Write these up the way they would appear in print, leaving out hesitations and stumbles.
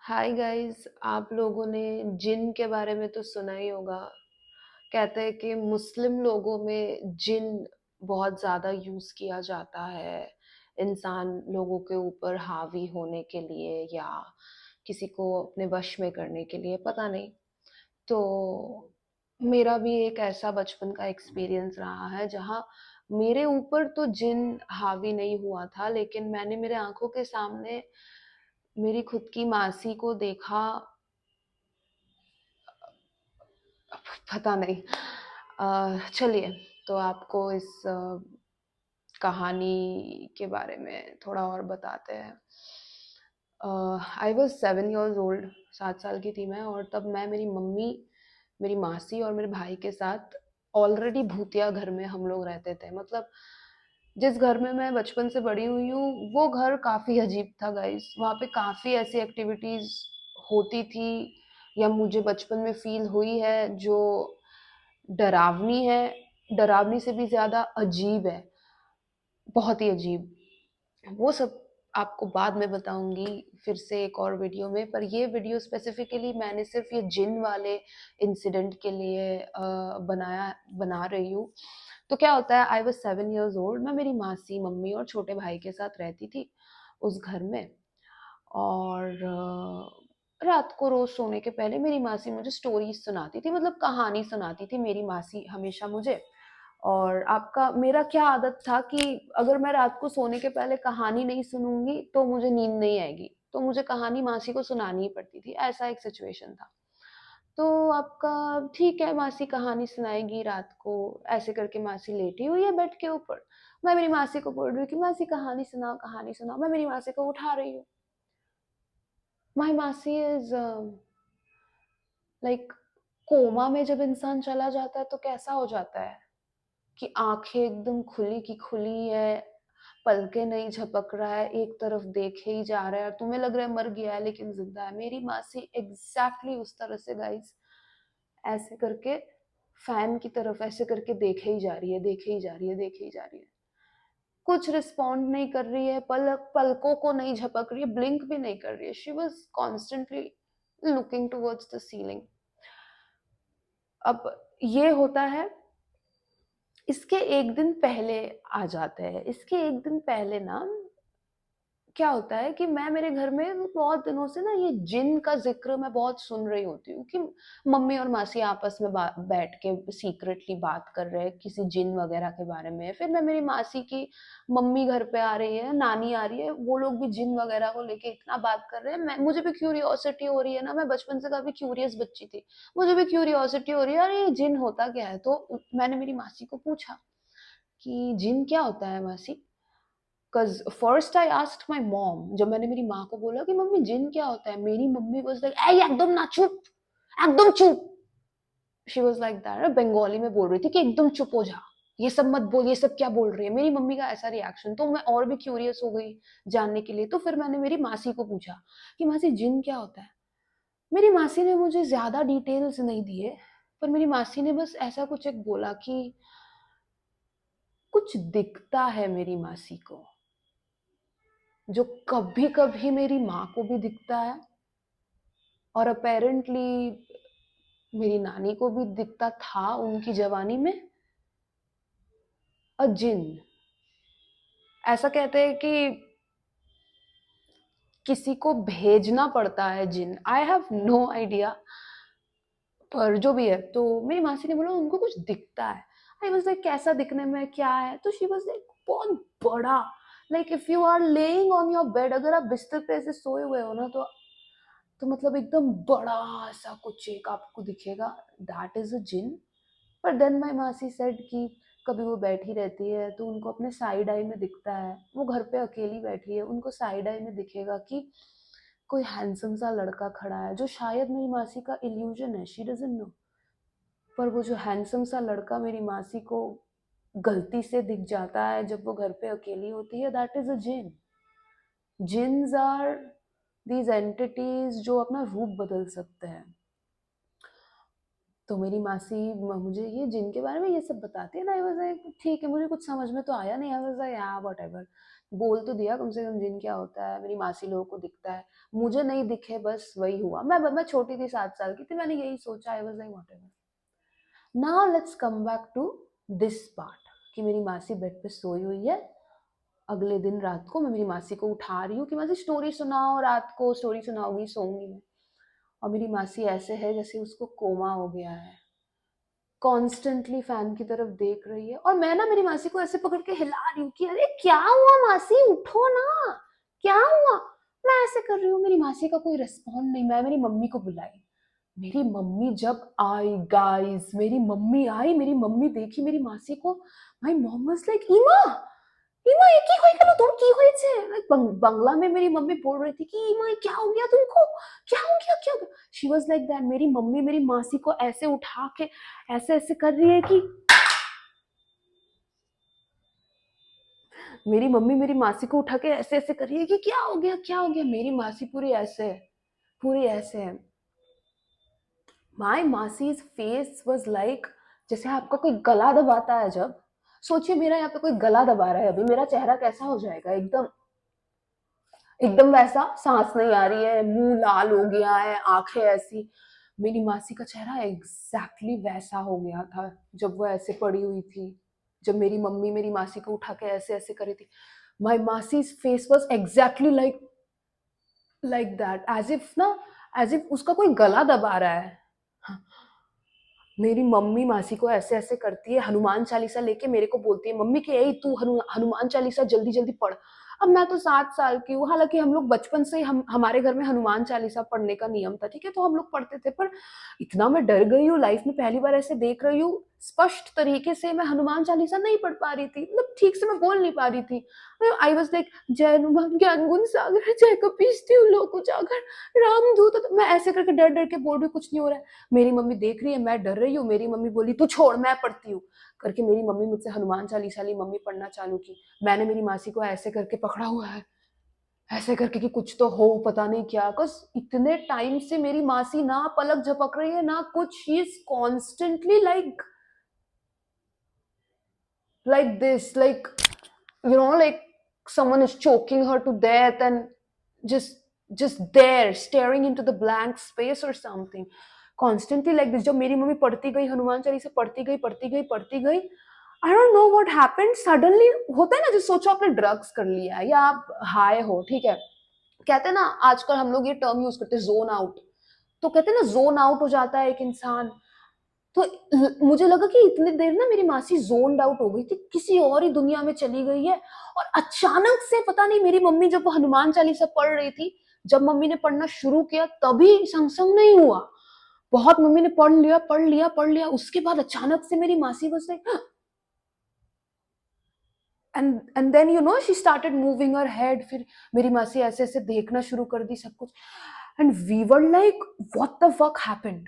Hi guys, आप लोगों ने जिन के बारे में तो सुना ही होगा। कहते हैं कि मुस्लिम लोगों में जिन बहुत ज़्यादा यूज़ किया जाता है इंसान लोगों के ऊपर हावी होने के लिए या किसी को अपने वश में करने के लिए, पता नहीं। तो मेरा भी एक ऐसा बचपन का एक्सपीरियंस रहा है जहाँ मेरे ऊपर तो जिन हावी नहीं हुआ था, लेकिन मैंने मेरे आंखों के सामने मेरी खुद की मासी को देखा। पता नहीं। चलिए, तो आपको इस कहानी के बारे में थोड़ा और बताते हैं। आई वॉज 7 years old, 7 साल की थी मैं। और तब मैं, मेरी मम्मी, मेरी मासी और मेरे भाई के साथ ऑलरेडी भूतिया घर में हम लोग रहते थे। मतलब जिस घर में मैं बचपन से बड़ी हुई हूँ वो घर काफ़ी अजीब था गाइस। वहाँ पे काफ़ी ऐसी एक्टिविटीज़ होती थी या मुझे बचपन में फील हुई है जो डरावनी है। डरावनी से भी ज़्यादा अजीब है, बहुत ही अजीब। वो सब आपको बाद में बताऊंगी फिर से एक और वीडियो में। पर ये वीडियो स्पेसिफिकली मैंने सिर्फ ये जिन वाले इंसिडेंट के लिए बना रही हूँ। तो क्या होता है, आई वॉज 7 years old, मैं मेरी मासी, मम्मी और छोटे भाई के साथ रहती थी उस घर में। और रात को रोज सोने के पहले मेरी मासी मुझे स्टोरीज सुनाती थी, मतलब कहानी सुनाती थी मेरी मासी हमेशा मुझे। और आपका मेरा क्या आदत था कि अगर मैं रात को सोने के पहले कहानी नहीं सुनूंगी तो मुझे नींद नहीं आएगी, तो मुझे कहानी मासी को सुनानी ही पड़ती थी। ऐसा एक सिचुएशन था। तो आपका ठीक है, मासी कहानी सुनाएगी रात को। ऐसे करके मासी लेटी हुई है बेड के ऊपर, मैं मेरी मासी को बोल रही हूँ कि मासी कहानी सुनाओ, कहानी सुनाओ। मैं मेरी मासी को उठा रही हूँ। माई मासी इज लाइक कोमा में जब इंसान चला जाता है तो कैसा हो जाता है कि आंखें एकदम खुली की खुली है, पलके नहीं झपक रहा है, एक तरफ देखे ही जा रहा है और तुम्हें लग रहा है मर गया है लेकिन जिंदा है। मेरी मासी एग्जैक्टली उस तरह से गाइस, ऐसे करके फैन की तरफ ऐसे करके देखे ही जा रही है, देखे ही जा रही है, देखे ही जा रही है। कुछ रिस्पॉन्ड नहीं कर रही है, पलकों को नहीं झपक रही है, ब्लिंक भी नहीं कर रही है। She was constantly looking towards the ceiling. अब ये होता है, इसके एक दिन पहले आ जाते हैं। इसके एक दिन पहले ना क्या होता है कि मैं मेरे घर में बहुत दिनों से ना ये जिन का जिक्र मैं बहुत सुन रही होती हूँ कि मम्मी और मासी आपस में बैठ के सीक्रेटली बात कर रहे हैं किसी जिन वगैरह के बारे में। फिर मैं मेरी मासी की मम्मी घर पे आ रही है, नानी आ रही है, वो लोग भी जिन वगैरह को लेके इतना बात कर रहे हैं। मुझे भी क्यूरियोसिटी हो रही है ना, मैं बचपन से काफी क्यूरियस बच्ची थी। मुझे भी क्यूरियोसिटी हो रही है, अरे ये जिन होता क्या है। तो मैंने मेरी मासी को पूछा कि जिन क्या होता है मासी। Cause first I asked my mom, जब मैंने मेरी माँ को बोला कि मम्मी जिन क्या होता है, मेरी मम्मी was like, "ऐ एकदम ना चुप, एकदम चुप।" She was like that, Bengali में बोल रही थी कि एकदम चुप हो जा, ये सब मत बोल, ये सब क्या बोल रही है। मेरी मम्मी का ऐसा रिएक्शन, तो मैं और भी क्यूरियस हो गई जानने के लिए। तो फिर मैंने मेरी मासी को पूछा कि मासी जिन क्या होता है। मेरी मासी ने मुझे ज्यादा डिटेल्स नहीं दिए, पर मेरी मासी ने बस ऐसा कुछ एक बोला कि कुछ दिखता है मेरी मासी को, जो कभी कभी मेरी माँ को भी दिखता है और अपेरेंटली मेरी नानी को भी दिखता था उनकी जवानी में। अ जिन, ऐसा कहते हैं कि किसी को भेजना पड़ता है जिन। आई हैव नो आइडिया, पर जो भी है। तो मेरी मासी ने बोला उनको कुछ दिखता है। आई वाज लाइक कैसा दिखने में, क्या है। तो शी वाज लाइक बहुत बड़ा, like if you are laying on your bed, अगर आप बिस्तर पे ऐसे सोए हुए हो ना, तो मतलब एकदम बड़ा सा कुछ एक आपको दिखेगा, दैट इज अ जिन। पर देन माई मासी सेड कि कभी वो बैठी रहती है तो उनको अपने साइड आई में दिखता है, वो घर पे अकेली बैठी है, उनको साइड आई में दिखेगा कि कोई हैंडसम सा लड़का खड़ा है, जो शायद मेरी मासी का इल्यूजन है, शी डजंट नो। पर वो जो हैंडसम सा लड़का मेरी मासी को गलती से दिख जाता है जब वो घर पे अकेली होती है, that is a jinn. Jinns are these entities जो अपना रूप बदल सकते हैं। तो मेरी मासी मुझे ये जिन के बारे में ये सब बताती है ना। आई वाज लाइक ठीक है, मुझे कुछ समझ में तो आया नहीं। आई वाज लाइक या व्हाटएवर। बोल तो दिया कम से कम जिन क्या होता है, मेरी मासी लोगों को दिखता है, मुझे नहीं दिखे, बस वही हुआ। मैं छोटी थी, 7 साल की थी, मैंने यही सोचा, I was like whatever. Now let's come back to this part कि मेरी मासी बेड पे सोई हुई है। अगले दिन रात को मैं मेरी मासी को उठा रही हूँ कि मासी स्टोरी सुनाओ, रात को स्टोरी सुनाओगी, सोऊंगी मैं। और मेरी मासी ऐसे है जैसे उसको कोमा हो गया है, कॉन्स्टेंटली फैन की तरफ देख रही है। और मैं ना मेरी मासी को ऐसे पकड़ के हिला रही हूँ कि अरे क्या हुआ मासी, उठो ना, क्या हुआ। मैं ऐसे कर रही हूँ, मेरी मासी का कोई रिस्पॉन्ड नहीं। मैं मेरी मम्मी को बुलाई, मेरी मम्मी जब आई गाइस, मेरी मम्मी आई, मेरी मम्मी देखी मेरी मासी को, माय मॉम वाज लाइक इमा, इमा ये की होई গেল তোর কি হয়েছে। बांग्ला में मेरी मम्मी बोल रही थी कि इमा क्या हो गया तुमको, क्या हो गया, क्या हो गया। She was like that. मेरी मम्मी मेरी मासी को ऐसे उठा के ऐसे ऐसे कर रही है कि, मेरी मम्मी मेरी मासी को उठा के ऐसे ऐसे कर रही है कि क्या हो गया, क्या हो गया। मेरी मासी पूरी ऐसे है, पूरी ऐसे है। माई मासीज फेस वॉज लाइक, जैसे आपका कोई गला दबाता है जब, सोचिए मेरा यहाँ पे कोई गला दबा रहा है, अभी मेरा चेहरा कैसा हो जाएगा, एकदम एकदम वैसा। सांस नहीं आ रही है, मुंह लाल हो गया है, आंखें ऐसी। मेरी मासी का चेहरा एग्जैक्टली वैसा हो गया था जब वो ऐसे पड़ी हुई थी, जब मेरी मम्मी मेरी मासी को उठा के ऐसे ऐसे करी थी। माई मासीज face was exactly like like that, as if ना, एज इफ उसका कोई गला दबा रहा है। हाँ, मेरी मम्मी मासी को ऐसे ऐसे करती है, हनुमान चालीसा लेके मेरे को बोलती है, मम्मी के यही तू हनुमान चालीसा जल्दी जल्दी पढ़। अब मैं तो 7 साल की हूँ, हालांकि हम लोग बचपन से ही हमारे घर में हनुमान चालीसा पढ़ने का नियम था, ठीक है, तो हम लोग पढ़ते थे। पर इतना मैं डर गई हूँ, लाइफ में पहली बार ऐसे देख रही हूँ स्पष्ट तरीके से। मैं हनुमान चालीसा नहीं पढ़ पा रही थी, मतलब ठीक से मैं बोल नहीं पा रही थी। आई वॉज लाइक, जय हनुमान ज्ञान गुण सागर, जय कपीस तिहु लोक उजागर, राम दूत। तो मैं ऐसे करके डर डर के बोल रही हूँ, कुछ नहीं हो रहा है। मेरी मम्मी देख रही है, मैं डर रही हूँ। मेरी मम्मी बोली तू छोड़, मैं पढ़ती हूँ करके मेरी मम्मी मुझसे हनुमान चालीसा ली, मम्मी पढ़ना चालू की। मैंने मेरी मासी को ऐसे करके पकड़ा हुआ है, ऐसे करके कि कुछ तो हो, पता नहीं क्या। बस इतने टाइम से मेरी मासी ना पलक झपक रही है ना कुछ, she is constantly like this, like, like someone is choking her to death and just just there staring into the blank space or something, constantly like this। जब मेरी मम्मी पढ़ती गई हनुमान चालीसा, पढ़ती गई पढ़ती गई पढ़ती गई, आई don't know what happened, suddenly होता है ना, जो सोचो आपने ड्रग्स कर लिया है या आप हाई हो, ठीक है, कहते हैं ना, आजकल हम लोग ये टर्म यूज करते हैं जोन आउट। तो कहते हैं ना जोन आउट हो जाता है एक इंसान। तो मुझे लगा कि इतनी देर ना मेरी मासी जोन आउट हो गई थी, किसी और ही दुनिया में चली गई है। और अचानक से पता नहीं, मेरी मम्मी जब वो हनुमान चालीसा पढ़ रही थी, जब मम्मी ने पढ़ना शुरू किया तभी संग संग नहीं हुआ, बहुत मम्मी ने पढ़ लिया पढ़ लिया पढ़ लिया, उसके बाद अचानक से मेरी मासी बस like, and then she started moving her head. फिर मेरी मासी ऐसे ऐसे देखना शुरू कर दी सब कुछ, and we were like what the fuck happened.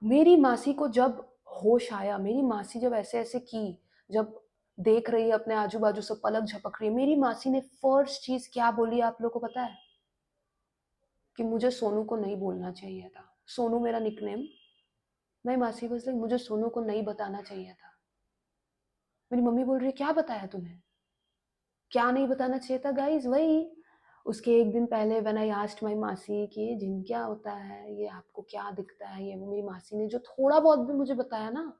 मेरी मासी को जब होश आया, मेरी मासी जब ऐसे ऐसे की, जब देख रही है अपने आजू बाजू सब पलक झपक रही है, मेरी मासी ने फर्स्ट चीज क्या बोली आप लोगों को पता है? कि मुझे सोनू को नहीं बोलना चाहिए था। सोनू मेरा निकनेम। मेरी मासी बस लाइक, मुझे सोनू को नहीं बताना चाहिए था। मेरी मम्मी बोल रही है क्या बताया तुम्हें, क्या नहीं बताना चाहिए था गाइज? वही उसके एक दिन पहले व्हेन आई आस्क्ड माय मासी कि ये जिन क्या होता है, ये आपको क्या दिखता है, ये मेरी मासी ने जो थोड़ा बहुत भी मुझे बताया ना,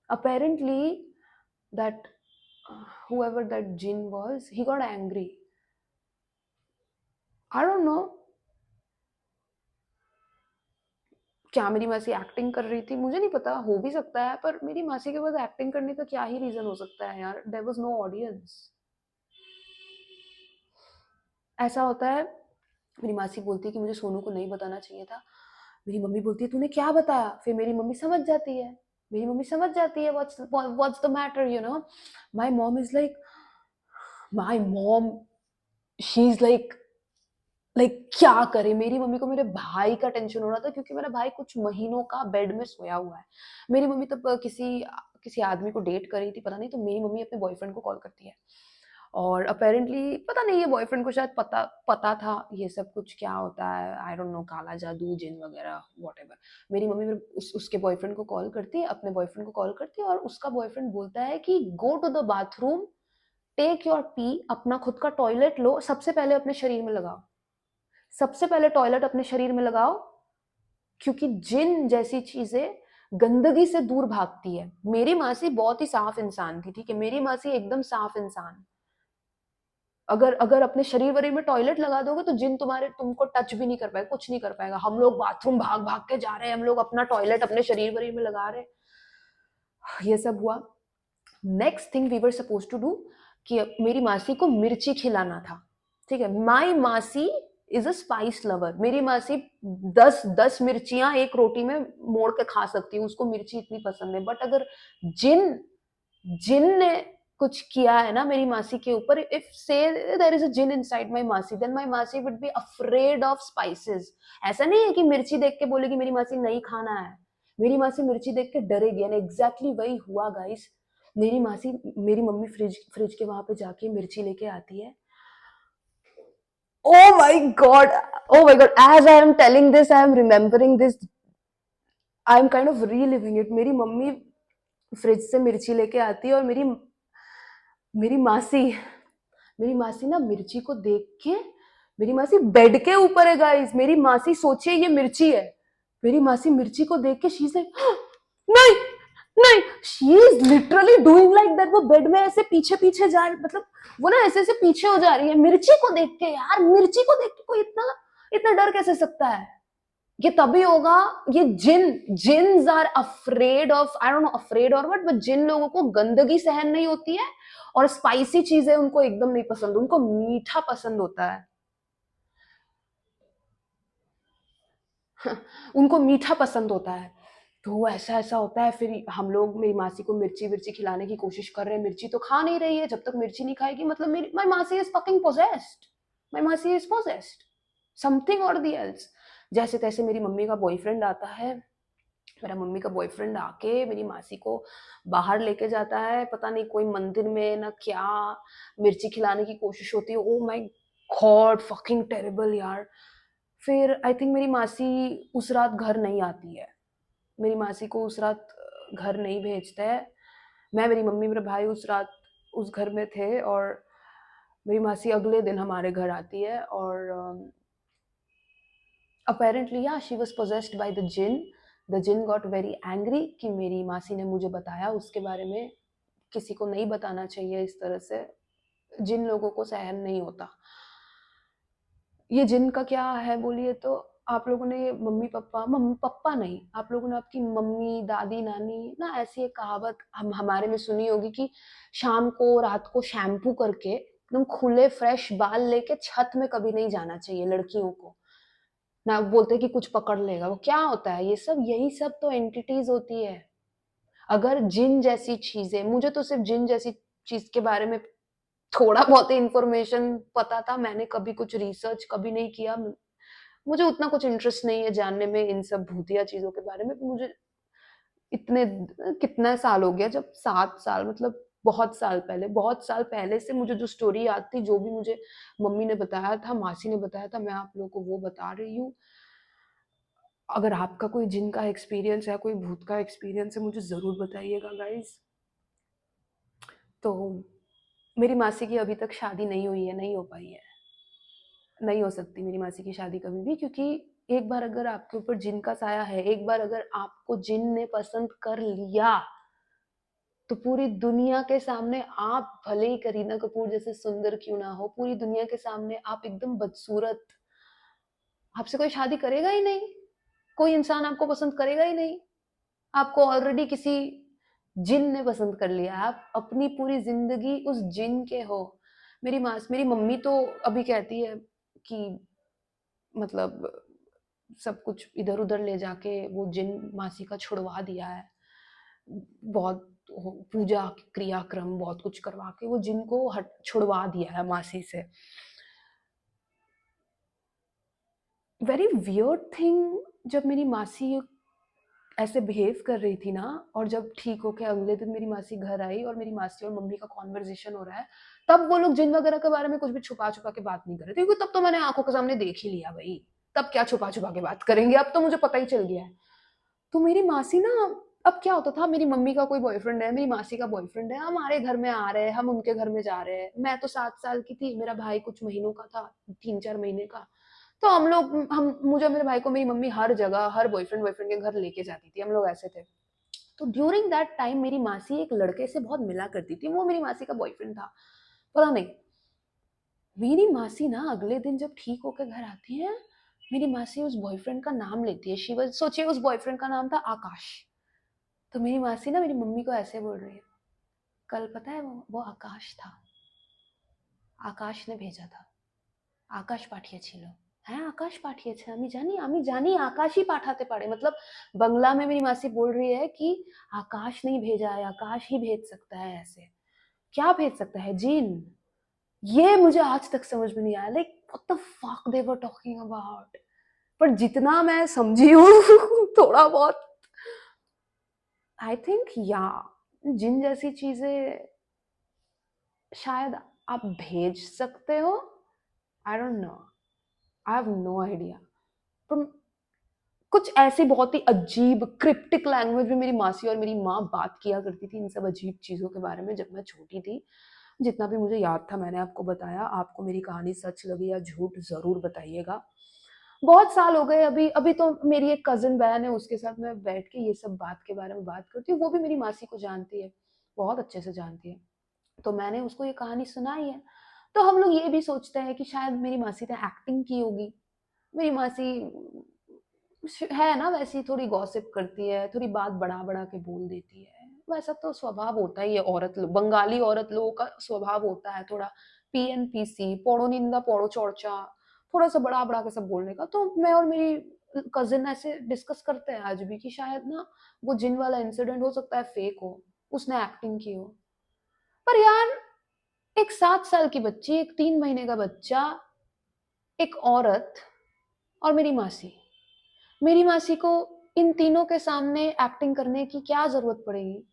apparently that whoever that jinn was, he got angry. I don't know, क्या मेरी मासी एक्टिंग कर रही थी, मुझे नहीं पता, हो भी सकता है। पर मेरी मासी के पास एक्टिंग करने का क्या ही रीजन हो सकता है यार, देयर वाज नो ऑडियंस। ऐसा होता है। मेरी मासी बोलती है कि मुझे सोनू को नहीं बताना चाहिए था। मेरी मम्मी बोलती है तूने क्या बताया? फिर मेरी मम्मी समझ जाती है, मेरी मम्मी समझ जाती है what's the matter, my mom is like, my mom she is like क्या करे। मेरी मम्मी को मेरे भाई का टेंशन हो रहा था, क्योंकि मेरा भाई कुछ महीनों का बेड में सोया हुआ है। मेरी मम्मी तब किसी किसी आदमी को डेट कर रही थी, पता नहीं, तो मेरी मम्मी अपने बॉयफ्रेंड को कॉल करती है। और अपेरेंटली पता नहीं, ये बॉयफ्रेंड को शायद पता पता था ये सब कुछ क्या होता है, आई डोंट नो, काला जादू, जिन वगैरह, व्हाटएवर। मेरी मम्मी उसके बॉयफ्रेंड को कॉल करती है, अपने बॉयफ्रेंड को कॉल करती है, और उसका बॉयफ्रेंड बोलता है कि go to the bathroom, take your pee, अपना खुद का टॉयलेट लो, सबसे पहले अपने शरीर में लगाओ, सबसे पहले टॉयलेट अपने शरीर में लगाओ, क्योंकि जिन जैसी चीजें गंदगी से दूर भागती है। मेरी मासी बहुत ही साफ इंसान थी, ठीक है, मेरी मासी एकदम साफ इंसान। अगर अगर अपने शरीर वरीर में टॉयलेट लगा दोगे तो जिन तुमको टच भी नहीं कर पाएगा, कुछ नहीं कर पाएगा। हम लोग बाथरूम भाग भाग के जा रहे हैं, हम लोग अपना टॉयलेट अपने शरीर वरीर में लगा रहे हैं, ये सब हुआ। Next thing we were suppose to do कि मेरी मासी को मिर्ची खिलाना था, ठीक है। माई मासी इज अ स्पाइस लवर। मेरी मासी 10 मिर्चियां एक रोटी में मोड़ के खा सकती है, उसको मिर्ची इतनी पसंद है। बट अगर जिन जिन ने कुछ किया है ना मेरी मासी के ऊपर, if say there is a jinn inside my मासी, देन माय मासी would be afraid of spices. ऐसा नहीं है कि मिर्ची देख के बोलेगी मेरी मासी नहीं खाना है, मेरी मासी मिर्ची देख के डरेगी। एंड एग्जैक्टली वही हुआ गाइस। मेरी मासी, मेरी मम्मी फ्रिज के वहां पे जाके मिर्ची लेके आती है। Oh my God, oh my God, as I am telling this, I am remembering this, I am kind of reliving it. मेरी मम्मी फ्रिज से मिर्ची लेके आती है और मेरी मासी मेरी मासी ना मिर्ची को देख के, मेरी मासी बेड के ऊपर है गाइस, मेरी मासी सोचिए ये मिर्ची है। मेरी मासी मिर्ची को देख के शी इज लाइक नहीं नहीं, she is literally doing like that. वो बेड में ऐसे पीछे पीछे जा, मतलब वो ना ऐसे ऐसे पीछे हो जा रही है मिर्ची को देख के। यार मिर्ची को देख के कोई इतना इतना डर कैसे सकता है? ये तभी होगा, ये jinns are afraid of, I don't know afraid और व्हाट, बट जिन लोगों को गंदगी सहन नहीं होती है और स्पाइसी चीजें उनको एकदम नहीं पसंद, उनको मीठा पसंद होता है। उनको मीठा पसंद होता है, तो ऐसा ऐसा होता है। फिर हम लोग मेरी मासी को मिर्ची विर्ची खिलाने की कोशिश कर रहे हैं, मिर्ची तो खा नहीं रही है। जब तक मिर्ची नहीं खाएगी मतलब मेरी माई मासी इज फकिंग पोजेस्ड, माई मासी इज पोजेस्ड समथिंग और दी एल्स। जैसे तैसे मेरी मम्मी का बॉयफ्रेंड आता है, मेरा मम्मी का बॉयफ्रेंड आके मेरी मासी को बाहर लेके जाता है, पता नहीं कोई मंदिर में ना क्या, मिर्ची खिलाने की कोशिश होती है। Oh my God, fucking terrible यार। फिर आई थिंक मेरी मासी उस रात घर नहीं आती है, मेरी मासी को उस रात घर नहीं भेजते हैं। मैं, मेरी मम्मी, मेरा भाई उस रात उस घर में थे और मेरी मासी अगले दिन हमारे घर आती है और apparently yeah, she was possessed by the jinn. The jinn got very angry कि मेरी मासी ने मुझे बताया उसके बारे में, किसी को नहीं बताना चाहिए इस तरह से, जिन लोगों को सहन नहीं होता। ये जिन का क्या है बोलिए तो, आप लोगों ने मम्मी पापा नहीं, आप लोगों ने आपकी मम्मी दादी नानी ना ऐसी एक कहावत हमारे में सुनी होगी कि शाम को रात को शैम्पू करके एकदम खुले फ्रेश बाल लेके छत में कभी नहीं जाना चाहिए लड़कियों को ना। बोलते कि कुछ पकड़ लेगा, वो क्या होता है ये सब? यही सब तो एंटिटीज होती है। अगर जिन जैसी चीजें, मुझे तो सिर्फ जिन जैसी चीज के बारे में थोड़ा बहुत इंफॉर्मेशन पता था, मैंने कभी कुछ रिसर्च कभी नहीं किया, मुझे उतना कुछ इंटरेस्ट नहीं है जानने में इन सब भूतिया चीजों के बारे में। मुझे इतने कितना साल हो गया, जब 7 साल मतलब बहुत साल पहले से मुझे जो स्टोरी याद थी, जो भी मुझे मम्मी ने बताया था, मासी ने बताया था, मैं आप लोगों को वो बता रही हूँ। अगर आपका कोई जिन का एक्सपीरियंस है, कोई भूत का एक्सपीरियंस है, मुझे ज़रूर बताइएगा गाइस। तो मेरी मासी की अभी तक शादी नहीं हुई है, नहीं हो पाई है, नहीं हो सकती मेरी मासी की शादी कभी भी, क्योंकि एक बार अगर आपके ऊपर जिन का साया है, एक बार अगर आपको जिन ने पसंद कर लिया, तो पूरी दुनिया के सामने आप भले ही करीना कपूर जैसे सुंदर क्यों ना हो, पूरी दुनिया के सामने आप एकदम बदसूरत, आपसे कोई शादी करेगा ही नहीं, कोई इंसान आपको पसंद करेगा ही नहीं। आपको ऑलरेडी किसी जिन ने पसंद कर लिया, आप अपनी पूरी जिंदगी उस जिन के हो। मेरी मम्मी तो अभी कहती है कि मतलब सब कुछ इधर उधर ले जाके वो जिन मासी का छुड़वा दिया है, बहुत पूजा क्रियाक्रम बहुत कुछ करवा के वो जिन को छुड़वा दिया है मासी से। वेरी वियर्ड थिंग, जब मेरी मासी ऐसे बिहेव कर रही थी ना, और जब ठीक होके अगले दिन मेरी मासी घर आई और मेरी मासी और मम्मी का कॉन्वर्जेशन हो रहा है, तब वो लोग जिन वगैरह के बारे में कुछ भी छुपा छुपा के बात नहीं कर रहे थे, क्योंकि तब तो मैंने आंखों के सामने देख ही लिया भाई, तब क्या छुपा छुपा के बात करेंगे, अब तो मुझे पता ही चल गया है। तो मेरी मासी ना अब क्या होता था, मेरी मम्मी का कोई बॉयफ्रेंड है, मेरी मासी का बॉयफ्रेंड है, हमारे घर में आ रहे हैं, हम उनके घर में जा रहे हैं। मैं तो 7 साल की थी, मेरा भाई कुछ महीनों का था, 3-4 महीने का। तो हम लोग, हम मुझे और मेरे भाई को मेरी मम्मी हर जगह, हर बॉयफ्रेंड बॉयफ्रेंड के घर लेके जाती थी, हम लोग ऐसे थे। तो ड्यूरिंग दैट टाइम मेरी मासी एक लड़के से बहुत मिला करती थी, वो मेरी मासी का बॉयफ्रेंड था, पता नहीं। मेरी मासी ना अगले दिन जब ठीक होकर घर आती है, मेरी मासी उस बॉयफ्रेंड का नाम लेती है। शी वाज, सोचिए उस बॉयफ्रेंड का नाम था आकाश। तो मेरी मासी ना मेरी मम्मी को ऐसे बोल रही है, कल पता है वो आकाश था, आकाश ने भेजा था, आकाश पाठिয়েছিল। হ্যাঁ आकाश पाठिয়েছে, আমি জানি आकाश ही पाठाते पड़े। मतलब बंगला में मेरी मासी बोल रही है कि आकाश नहीं भेजा है, आकाश ही भेज सकता है। ऐसे क्या भेज सकता है, जिन? ये मुझे आज तक समझ में नहीं आया, like what the fuck they were talking about. पर जितना मैं समझी हूँ थोड़ा बहुत, आई थिंक या जिन जैसी चीजें शायद आप भेज सकते हो। I don't know, I have no idea. पर कुछ ऐसी बहुत ही अजीब क्रिप्टिक लैंग्वेज में मेरी मासी और मेरी माँ बात किया करती थी इन सब अजीब चीज़ों के बारे में, जब मैं छोटी थी। जितना भी मुझे याद था मैंने आपको बताया। आपको मेरी कहानी सच लगी या झूठ ज़रूर बताइएगा। बहुत साल हो गए। अभी अभी तो मेरी एक कज़न बहन है, उसके साथ मैं बैठ के ये सब बात के बारे में बात करती हूँ। वो भी मेरी मासी को जानती है, बहुत अच्छे से जानती है। तो मैंने उसको ये कहानी सुनाई है। तो हम लोग ये भी सोचते हैं कि शायद मेरी मासी ने एक्टिंग की होगी। मेरी मासी है ना वैसी, थोड़ी गॉसिप करती है, थोड़ी बात बढ़ा-बढ़ा के बोल देती है। वैसा तो स्वभाव होता ही है बंगाली औरत लोगों का स्वभाव होता है थोड़ा पीएनपीसी, पौड़ो निंदा पौड़ो चर्चा, थोड़ा-सा बढ़ा-बढ़ा के सब बोलने का। तो मैं और मेरी कज़िन ऐसे डिस्कस करते हैं आज भी कि शायद ना वो जिन वाला इंसिडेंट हो सकता है फेक हो, उसने एक्टिंग की हो। पर यार, एक 7 साल की बच्ची, एक 3 महीने का बच्चा, एक औरत और मेरी मासी। मेरी मासी को इन तीनों के सामने एक्टिंग करने की क्या जरूरत पड़ेगी?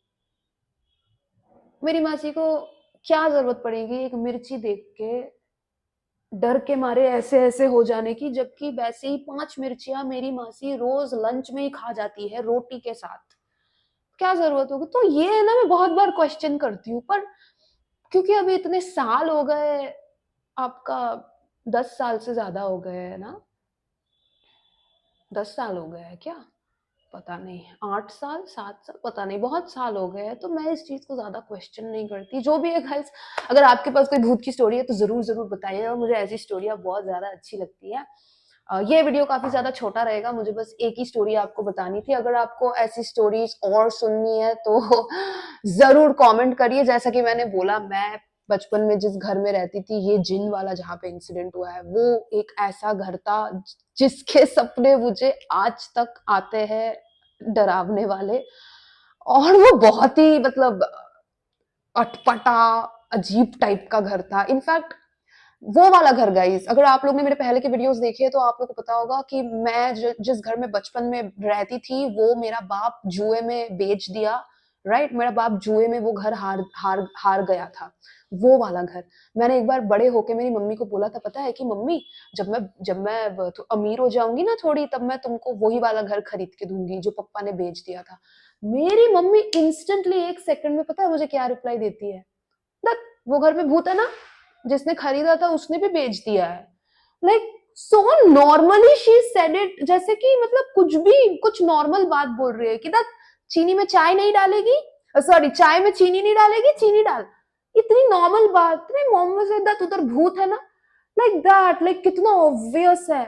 मेरी मासी को क्या जरूरत पड़ेगी एक मिर्ची देख के डर के मारे ऐसे ऐसे हो जाने की, जबकि वैसे ही 5 मिर्चियां मेरी मासी रोज लंच में ही खा जाती है रोटी के साथ। क्या जरूरत होगी? तो ये है ना, मैं बहुत बार क्वेश्चन करती हूँ। पर क्योंकि अभी इतने साल हो गए, आपका 10 साल से ज्यादा हो गए है ना, 10 साल हो गए हैं क्या, पता नहीं, 8 साल 7 साल, पता नहीं, बहुत साल हो गए हैं। तो मैं इस चीज को ज्यादा क्वेश्चन नहीं करती। जो भी है गाइस, अगर आपके पास कोई भूत की स्टोरी है तो जरूर जरूर बताइए, और मुझे ऐसी स्टोरियां बहुत ज्यादा अच्छी लगती है। ये वीडियो काफी ज्यादा छोटा रहेगा, मुझे बस एक ही स्टोरी आपको बतानी थी। अगर आपको ऐसी स्टोरीज और सुननी है तो जरूर कमेंट करिए। जैसा कि मैंने बोला, मैं बचपन में जिस घर में रहती थी, ये जिन वाला जहाँ पे इंसिडेंट हुआ है, वो एक ऐसा घर था जिसके सपने मुझे आज तक आते हैं, डरावने वाले। और वो बहुत ही मतलब अटपटा, अजीब टाइप का घर था। इनफैक्ट वो वाला घर, गाइस, अगर आप लोग ने मेरे पहले के वीडियोस देखे तो आप लोग को पता होगा कि मैं जिस घर में बचपन में रहती थी, वो मेरा बाप जुए में बेच दिया। राइट, मेरा बाप जुए में वो घर हार हार हार गया था, वो वाला घर। मैंने एक बार बड़े होके मेरी मम्मी को बोला था, पता है कि मम्मी, जब मैं तो अमीर हो जाऊंगी ना थोड़ी, तब मैं तुमको वही वाला घर खरीद के दूंगी जो पप्पा ने बेच दिया था। मेरी मम्मी इंस्टेंटली 1 सेकंड में पता है मुझे क्या रिप्लाई देती है? दैट वो घर में भूत है ना, जिसने खरीदा था उसने भी बेच दिया है। Like so normally she said it, जैसे कि मतलब कुछ भी, कुछ नॉर्मल बात बोल रही है कि दैट चीनी में चाय नहीं डालेगी, सॉरी चाय में चीनी नहीं डालेगी, चीनी डाल। इतनी नॉर्मल बात, नहीं मॉम से दैट उधर भूत है ना, लाइक दैट, लाइक कितना ऑब्वियस है।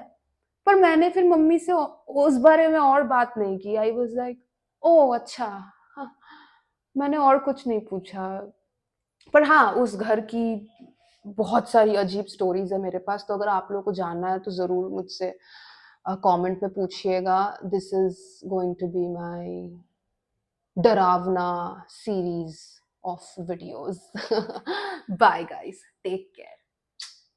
पर मैंने फिर मम्मी से उस बारे में और बात नहीं की। आई वाज लाइक, ओ अच्छा, हाँ। मैंने और कुछ नहीं पूछा। पर हाँ, उस घर की बहुत सारी अजीब स्टोरीज है मेरे पास। तो अगर आप लोगों को जानना है तो जरूर मुझसे कमेंट में पूछिएगा। This is going to be my डरावना series of videos. Bye guys, take care.